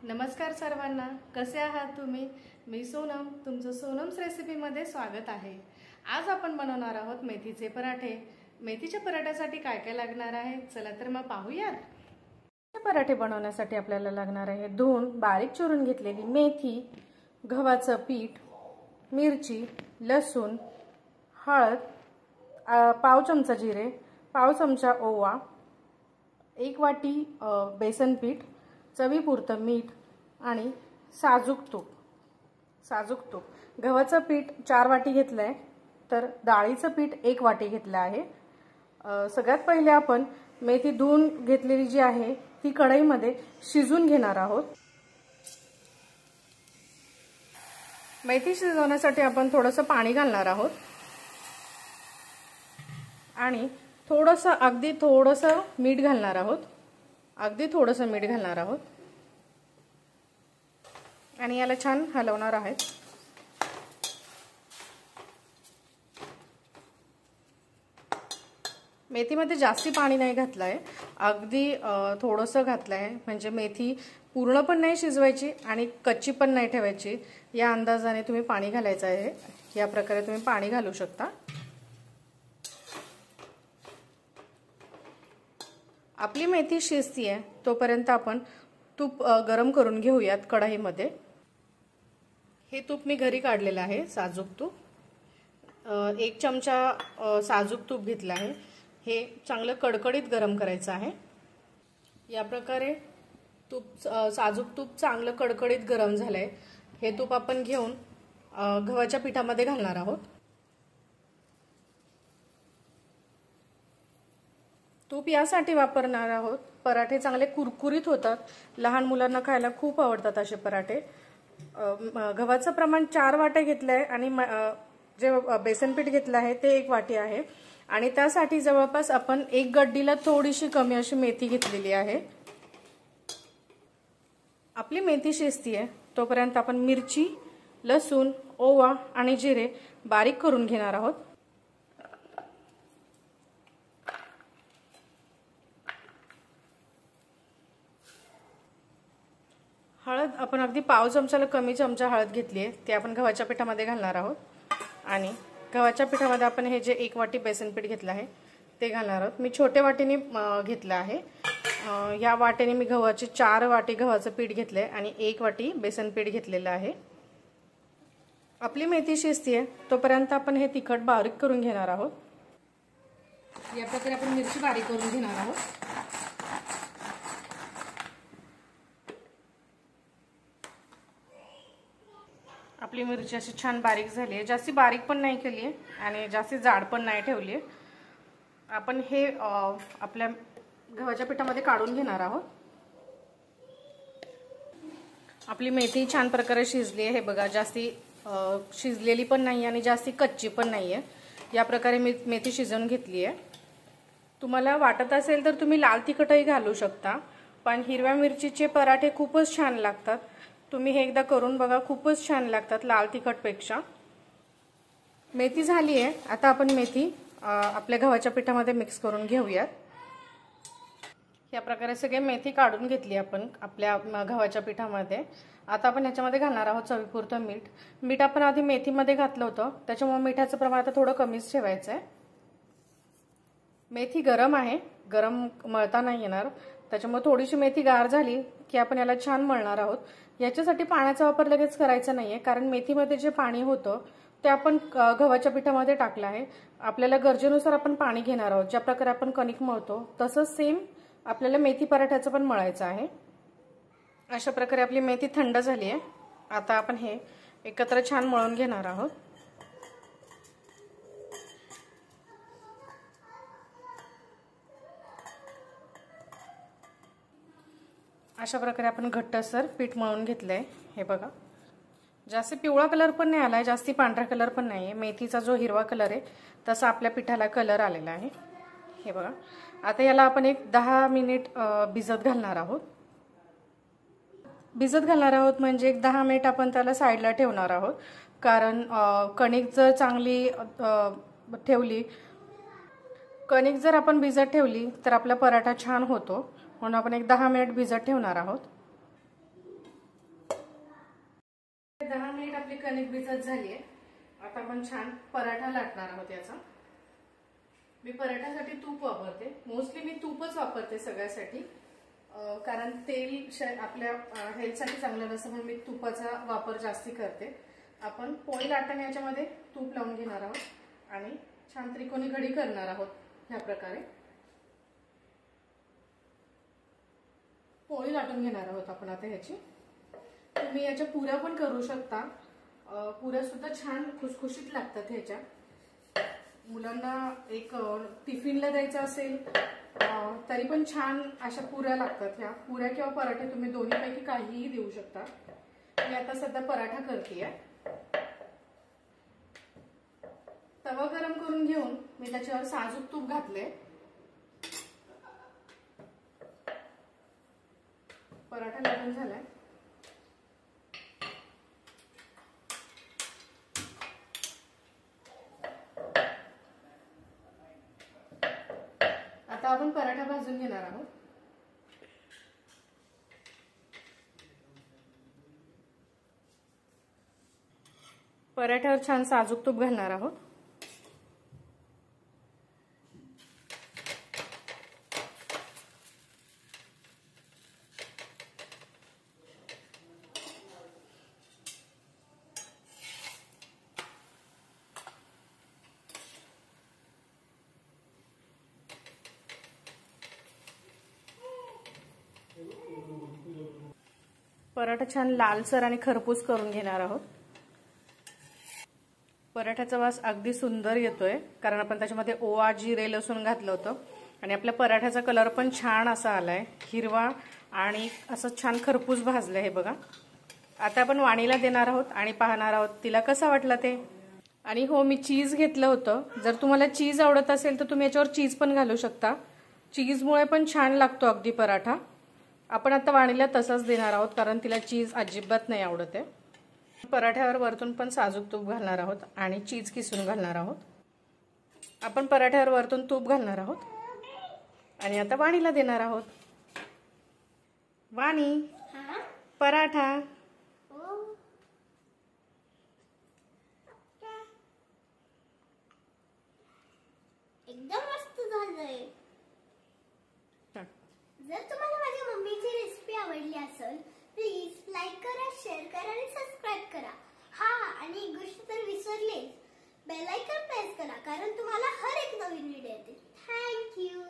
नमस्कार सर्वांना, कसे आहात तुम्ही? मी सोनम, तुमचं सोनम्स रेसिपीमध्ये स्वागत आहे। आज आपण बनवणार आहोत मेथीचे पराठे। मेथीच्या पराठ्यासाठी काय काय लागणार आहे चला तर मग पाहूयात। पराठे बनवण्यासाठी आपल्याला लागणार आहे धुवून बारीक चिरून घेतलेली मेथी, गव्हाचं पीठ, मिरची, लसूण, हळद, पाव चमचा जिरे, पाव चमचा ओवा, 1 वाटी बेसन पीठ, चवीपुरतं मीठ आणि साजूक तूप। गव्हाचं पीठ 4 वाटी घेतलंय तर डाळीचं पीठ 1 वाटी घेतलं आहे। सगळ्यात पहिले आपण मेथी धुवून घेतलेली जी आहे ती कढईमध्ये शिजवून घेणार आहोत। मेथी शिजवण्यासाठी आपण थोडंसं पाणी घालणार आहोत आणि अगदी थोडंसं मीठ घालणार आहोत आणि याला छान हलवणार आहे। मेथीमध्ये जास्ती पाणी नाही घातलंय, अगदी थोडंसं घातलंय, म्हणजे मेथी पूर्ण पण नाही शिजवायची आणि कच्ची पण नाही ठेवायची। या अंदाजाने तुम्ही पाणी घालायचं आहे। या प्रकारे तुम्ही पाणी घालू शकता। आपली मेथी शिजतीये तोपर्यंत आपण तूप गरम करून घेऊयात कढईमध्ये। हे तूप मी घरी काढलेलं आहे, साजूक तूप। 1 चमचा साजूक तूप घेतलं आहे। हे चांगलं कडकडीत गरम करायचं आहे। या प्रकारे साजूक तूप चांगलं कडकडीत गरम झालंय। हे तूप आपण घेऊन गव्हाच्या पिठामध्ये घालणार आहोत। तूप यासाठी वापरणार आहोत, पराठे चांगले कुरकुरीत होतात। लहान मुलांना खायला खूप आवडतात असे पराठे। गव्हाचं प्रमाण 4 वाट्या घेतलंय आणि जे बेसन पीठ घेतलं आहे ते 1 वाटी आहे आणि त्यासाठी जवळपास आपण 1 गड्डीला थोडीशी कमी अशी मेथी घेतलेली आहे। आपली मेथी शिजतीये तोपर्यंत आपण मिरची, लसूण, ओवा आणि जिरे बारीक करून घेणार आहोत। हळद आपण अगदी पाव चमचाला कमी चमचा हळद घेतली आहे, ते आपण गव्हाच्या पिठामध्ये घालणार आहोत आणि गव्हाच्या पिठामध्ये आपण हे जे 1 वाटी बेसन पीठ घेतलं आहे ते घालणार आहोत। मी छोट्या वाटीने घेतलं आहे। या वाटीने मी 4 वाटी गव्हाचं पीठ घेतलंय आणि 1 वाटी बेसन पीठ घेतलेलं आहे। आपली मेथी शिजतीये तोपर्यंत आपण हे तिखट बारीक करून घेणार आहोत। या प्रकारे आपण मिरची बारीक करून घेणार आहोत। आपली मिरची अशी छान बारीक झाली आहे, जास्ती बारीक पण नाही केली आहे आणि जास्ती जाड पण नाही ठेवली आहे। आपण हे आपल्या गव्हाच्या पिठामध्ये काढून घेणार आहोत। आपली मेथी छान प्रकारे शिजली आहे, हे बघा, जास्ती शिजलेली पण नाही आणि जास्ती कच्ची पण नाही आहे। या प्रकारे मी मेथी शिजवून घेतली आहे। तुम्हाला वाटत असेल तर तुम्ही लाल तिखटही घालू शकता, पण हिरव्या मिरचीचे पराठे खूपच छान लागतात। तुम्ही हे एकदा करून बघा, खूपच छान लागतात लाल तिखटपेक्षा। मेथी झाली आहे, आता आपण मेथी आपल्या गव्हाच्या पिठामध्ये मिक्स करून घेऊयात। या प्रकारे सगळे मेथी काढून घेतली आपण आपल्या गव्हाच्या पिठामध्ये। आता आपण ह्याच्यामध्ये घालणार आहोत चवीपुरतं मीठ। मीठ आपण आधी मेथीमध्ये घातलं होतं, त्याच्यामुळे मिठाचं प्रमाण आता थोडं कमीच ठेवायचं आहे। मेथी गरम आहे, गरम मळता नाही येणार, त्याच्यामुळे थोडीशी मेथी गार झाली की आपण याला छान मळणार आहोत। याच्यासाठी पाण्याचा वापर लगेच करायचा नाहीये, कारण मेथीमध्ये जे पाणी होतं ते आपण गव्हाच्या पिठामध्ये टाकलं आहे। आपल्याला गरजेनुसार आपण पाणी घेणार आहोत। ज्या प्रकारे आपण कणिक मळतो तसंच सेम आपल्याला मेथी पराठ्याचं पण मळायचं आहे। अशा प्रकारे आपली मेथी थंड झाली आहे। आता आपण हे एकत्र छान मळून घेणार आहोत। अशा प्रकारे आपण घट्टसर पीठ मळून घेतलंय। हे बघा, जास्त पिवळा कलर पण नाही आलाय, जास्ती पांढरा कलर पण नाहीये। मेथीचा जो हिरवा कलर आहे तसा आपल्या पिठाला कलर आलेला आहे। हे बघा, आता याला आपण एक 10 मिनिट भिजत घालणार आहोत। म्हणजे एक 10 मिनिट आपण त्याला साईडला ठेवणार आहोत, कारण कणिक जर चांगली ठेवली, कणिक जर आपण भिजत ठेवली तर आपला पराठा छान होतो, म्हणून आपण एक 10 मिनिट भिजत ठेवणार आहोत। कणिक भिजत झाली आहे. आता आपण छान पराठा लाटणार आहोत याचा. मी पराठ्यासाठी तूप वापरते. मोस्टली मी तूपच वापरते सगळ्यासाठी, कारण तेल आपल्या हेल्थसाठी चांगलं नसतं म्हणून मी तुपाचा वापर जास्ती करते. आपण पोळी लाटताना याच्यामध्ये तूप लावून घेणार आहोत आणि छान त्रिकोणी घडी करणार आहोत. ह्या प्रकारे पोळी लाटून घेणार आहोत आपण आता ह्याची. तुम्ही याच्या पुऱ्या पण करू शकता. पुऱ्या सुद्धा छान खुसखुशीत लागतात ह्याच्या. मुलांना एक टिफिनला द्यायचं असेल तरी पण छान अशा पुऱ्या लागतात. ह्या पुऱ्या किंवा पराठे तुम्ही दोन्हीपैकी काहीही देऊ शकता. मी आता सध्या पराठा करतेय. तवा गरम करून घेऊन मी त्याच्यावर साजूक तूप घातले. पराठा लाटून झालाय. आता आपण पराठा भाजून घेणार आहोत. पराठ्यावर छान साजूक तूप घालणार आहोत. पराठा छान लालसर आणि खरपूस करून घेणार आहोत. पराठ्याचा वास अगदी सुंदर येतोय कारण आपण त्याच्यामध्ये ओवा, जिरे, लसूण घातलं होतं आणि आपल्या पराठ्याचा कलर पण छान असा आलाय, हिरवा आणि असं छान खरपूस भाजलंय. हे बघा. आता आपण वाणीला देणार आहोत आणि पाहणार आहोत तिला कसं वाटलं ते. आणि हो, मी चीज घेतलं होतं. जर तुम्हाला चीज आवडत असेल तर तुम्ही याच्यावर चीज पण घालू शकता. चीजमुळे पण छान लागतो अगदी पराठा. आपण आता वाणीला तसंच देणार आहोत कारण तिला चीज अजिबात नाही आवडत आहे. पराठ्यावर वरतून पण साजूक तूप घालणार आहोत आणि चीज किसून घालणार आहोत. आपण पराठ्यावर वरतून तूप घालणार आहोत आणि आता वाणीला देणार आहोत. वाणी, पराठा. एकदम मस्त झालंय. जर तुम्हाला माझ्या मम्मीची रेसिपी आवडली असेल प्लीज लाईक करा, शेअर करा आणि सबस्क्राईब करा. हा, आणि एक गोष्ट तर विसरले, बेल आयकॉन प्रेस करा कारण तुम्हाला हर एक नवीन व्हिडिओ येतील. Thank you.